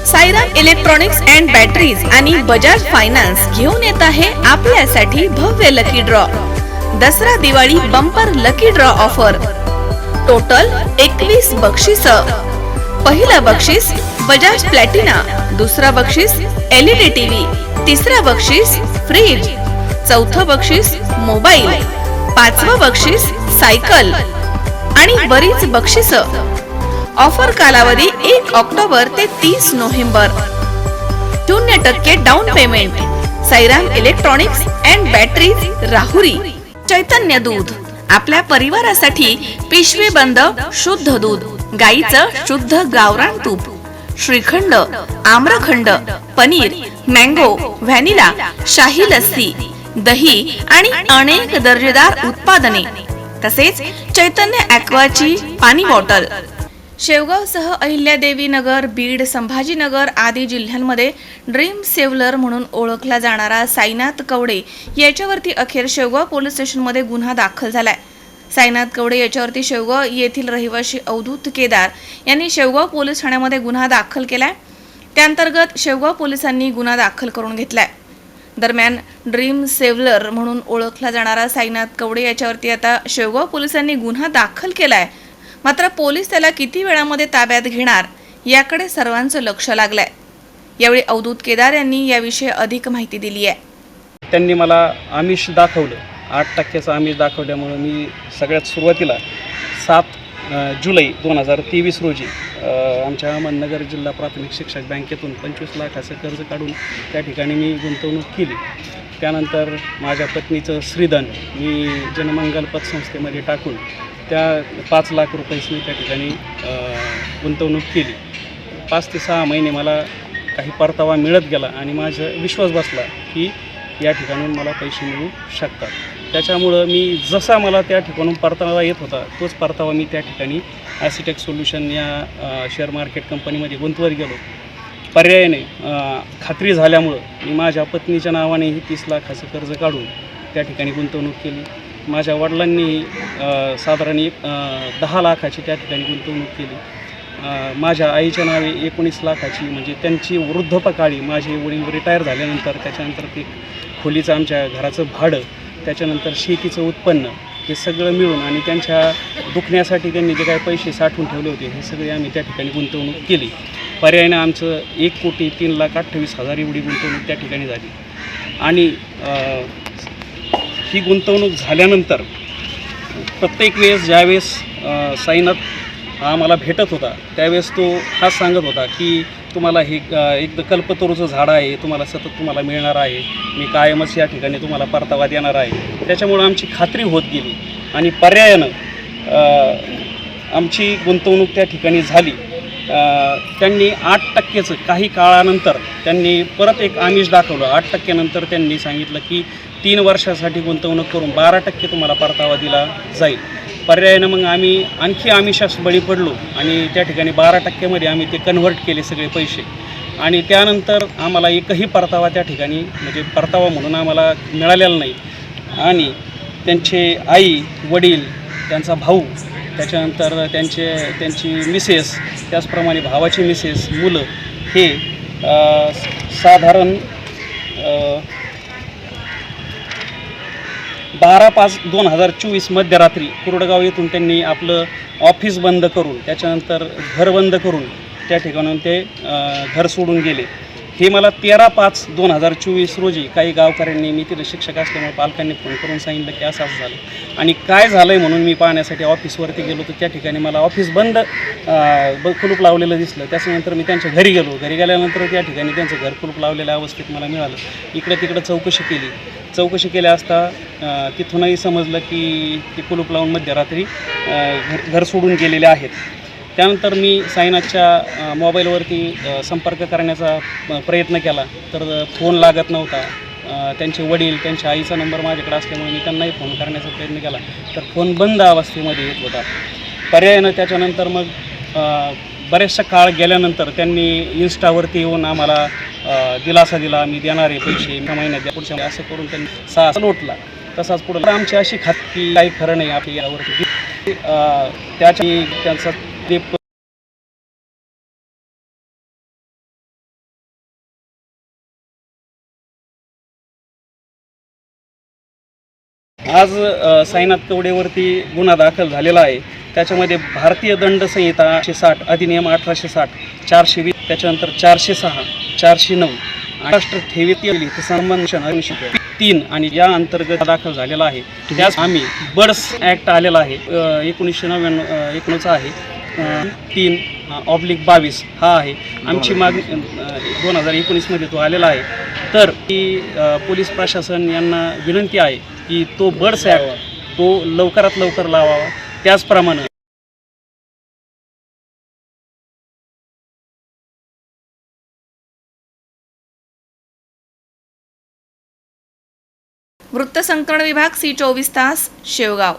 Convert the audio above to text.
Sairam electronics and batteries आणि Bajaj finance घेऊन येत आहे आपल्यासाठी भव्य lucky draw. Dasara Diwali bumper lucky draw offer. Total 21 बक्षीस. पहिला बक्षीस बजाज प्लॅटिना, दुसरा बक्षीस LED टीव्ही, तिसरा बक्षीस फ्रीज, चौथं बक्षीस मोबाईल, पाचवं बक्षीस सायकल आणि बरीच बक्षीस. ऑफर कालावधी 1 ऑक्टोबर ते 30 November. 0% down payment. Sairam electronics and batteries, Rahuri. Chaitanya दूध आपल्या परिवारासाठी पिशवी बंद शुद्ध दूध, गाईचं शुद्ध गावरान तूप, श्रीखंड, आम्रखंड, पनीर, मँगो, व्हॅनिला, शाही लस्सी, दही आणि अनेक दर्जेदार उत्पादने. तसेच चैतन्य ॲक्वाची पाणी बॉटल. शेवगावसह अहिल्यादेवी नगर, बीड, संभाजीनगर आदी जिल्ह्यांमध्ये ड्रीम सेव्हलर म्हणून ओळखला जाणारा साईनाथ कवडे याच्यावरती अखेर शेवगाव पोलीस स्टेशनमध्ये गुन्हा दाखल झालाय. साईनाथ कवडे याच्यावरती शेवगाव येथील रहिवासी अवधूत केदार यांनी शेवगाव पोलीस ठाण्यामध्ये गुन्हा दाखल केलाय. त्याअंतर्गत शेवगाव पोलिसांनी गुन्हा दाखल करून घेतलाय. दरम्यान ड्रीम सेव्हलर म्हणून ओळखला जाणारा साईनाथ कवडे याच्यावरती आता शेवगाव पोलिसांनी गुन्हा दाखल केलाय. मात्र पोलीस त्याला किती वेळामध्ये ताब्यात घेणार याकडे सर्वांचं लक्ष लागलंय. यावेळी अवधूत केदार यांनी याविषयी अधिक माहिती दिली आहे. त्यांनी मला आमिष दाखवलं, 8% आमिष दाखवल्यामुळे मी सगळ्यात सुरुवातीला 7 जुलै 2023 रोजी आमच्या अहमदनगर जिल्हा प्राथमिक शिक्षक बँकेतून 25 लाखाचं कर्ज काढून त्या ठिकाणी मी गुंतवणूक केली. त्यानंतर माझ्या पत्नीचं श्रीधन मी जनमंगल पतसंस्थेमध्ये टाकून त्या 5 लाख रुपये मी त्या ठिकाणी गुंतवणूक केली. 5 ते 6 महिने मला काही परतावा मिळत गेला आणि माझा विश्वास बसला की या ठिकाणून मला पैसे मिळू शकतात. त्याच्यामुळं मी जसा मला त्या ठिकाणून परतावा येत होता तोच परतावा मी त्या ठिकाणी ॲसिटेक सोल्युशन या शेअर मार्केट कंपनीमध्ये गुंतवत गेलो. पर्यायाने खात्री झाल्यामुळं मी माझ्या पत्नीच्या नावानेही 30 लाखाचं कर्ज काढून त्या ठिकाणी गुंतवणूक केली. माझ्या वडिलांनी साधारण 10 लाखाची त्या ठिकाणी गुंतवणूक केली. माझ्या आईच्या नावे 19 लाखाची, म्हणजे त्यांची वृद्धपकाळी माझे वडील रिटायर झाल्यानंतर त्याच्यानंतर ते खोलीचं आमच्या घराचं भाडं, त्याच्यानंतर शेतीचं उत्पन्न हे सगळं मिळून आणि त्यांच्या दुखण्यासाठी त्यांनी जे काही पैसे साठवून ठेवले होते हे सगळे आम्ही त्या ठिकाणी गुंतवणूक केली. पर्यायानं आमचं 1,03,28,000 एवढी गुंतवणूक त्या ठिकाणी झाली. आणि ही गुंतवणूक झाल्यानंतर प्रत्येक वेळेस ज्यावेळेस साईनाथ आम्हाला भेटत होता त्यावेळेस तो हाच सांगत होता की तुम्हाला हे एक कल्पतरूचं झाड आहे, तुम्हाला सतत तुम्हाला मिळणार आहे, मी कायमच या ठिकाणी तुम्हाला परतावा देणार आहे. त्याच्यामुळं आमची खात्री होत गेली आणि पर्यायानं आमची गुंतवणूक त्या ठिकाणी झाली. त्यांनी 8%चं काही काळानंतर त्यांनी परत एक आमिष दाखवलं. 8% नंतर त्यांनी सांगितलं की 3 वर्षासाठी गुंतवणूक करून 12% तुम्हाला परतावा दिला जाईल. पर्यायानं मग आम्ही आणखी आमिषास बळी पडलो आणि त्या ठिकाणी 12%मध्ये आम्ही ते कन्व्हर्ट केले सगळे पैसे. आणि त्यानंतर आम्हाला एकही परतावा त्या ठिकाणी म्हणजे परतावा म्हणून आम्हाला मिळालेला नाही. आणि त्यांचे आई वडील, त्यांचा भाऊ, त्याच्यानंतर त्यांची मिसेस, त्याचप्रमाणे भावाची मिसेस, मुलं हे साधारण 12/5/2024 मध्यरात्री कुरडगाव येथून त्यांनी आपलं ऑफिस बंद करून त्याच्यानंतर घर बंद करून त्या ठिकाणून ते घर सोडून गेले. हे मला 13/5/2024 रोजी काही गावकऱ्यांनी, मी तिथं शिक्षक असल्यामुळे पालकांनी फोन करून सांगितलं की असं झालं. आणि काय झालं आहे म्हणून मी पाहण्यासाठी ऑफिसवरती गेलो तर त्या ठिकाणी मला ऑफिस बंद कुलूप लावलेलं दिसलं. त्याच्यानंतर मी त्यांच्या घरी गेलो. घरी गेल्यानंतर त्या ठिकाणी त्यांचं घर कुलूप लावलेल्या अवस्थेत मला मिळालं. इकडं तिकडं चौकशी केली असता तिथूनही समजलं की ते कुलूप लावून मध्यरात्री घर सोडून गेलेले आहेत. त्यानंतर मी साईनाथच्या मोबाईलवरती संपर्क करण्याचा प्रयत्न केला तर फोन लागत नव्हता. त्यांचे वडील, त्यांच्या आईचा नंबर माझ्याकडे असल्यामुळे मी त्यांनाही फोन करण्याचा प्रयत्न केला तर फोन बंद अवस्थेमध्ये येत होता. पर्यायानं त्याच्यानंतर मग बरेचसा काळ गेल्यानंतर त्यांनी इन्स्टावरती येऊन आम्हाला दिलासा दिला, मी देणार आहे पैसे महिन्यात पुढच्या, असं करून त्यांनी 6 लोटला. तसाच पुढं आमची अशी खात्री काही खरं नाही आपली यावरती त्यांचा ते आज साईनाथ कवडेवरती गुन्हा दाखल झालेला आहे. त्याच्यामध्ये भारतीय दंड संहिता 60 अधिनियम 1860 420 त्याच्यानंतर 406 409 महाराष्ट्र ठेवीत येईल संबंध 3 आणि या अंतर्गत दाखल झालेला आहे. त्यास आम्ही बर्ड्स ॲक्ट आलेला आहे 1999 आहे 3/22 हा आहे. आमची मागणी 2019 तो आलेला आहे. तर ती पोलीस प्रशासन यांना विनंती आहे की तो बर्ड्स ॲक्ट तो लवकरात लवकर लावावा. त्याचप्रमाणे वृत्तसंकलन विभाग C24 तास शेवगाव.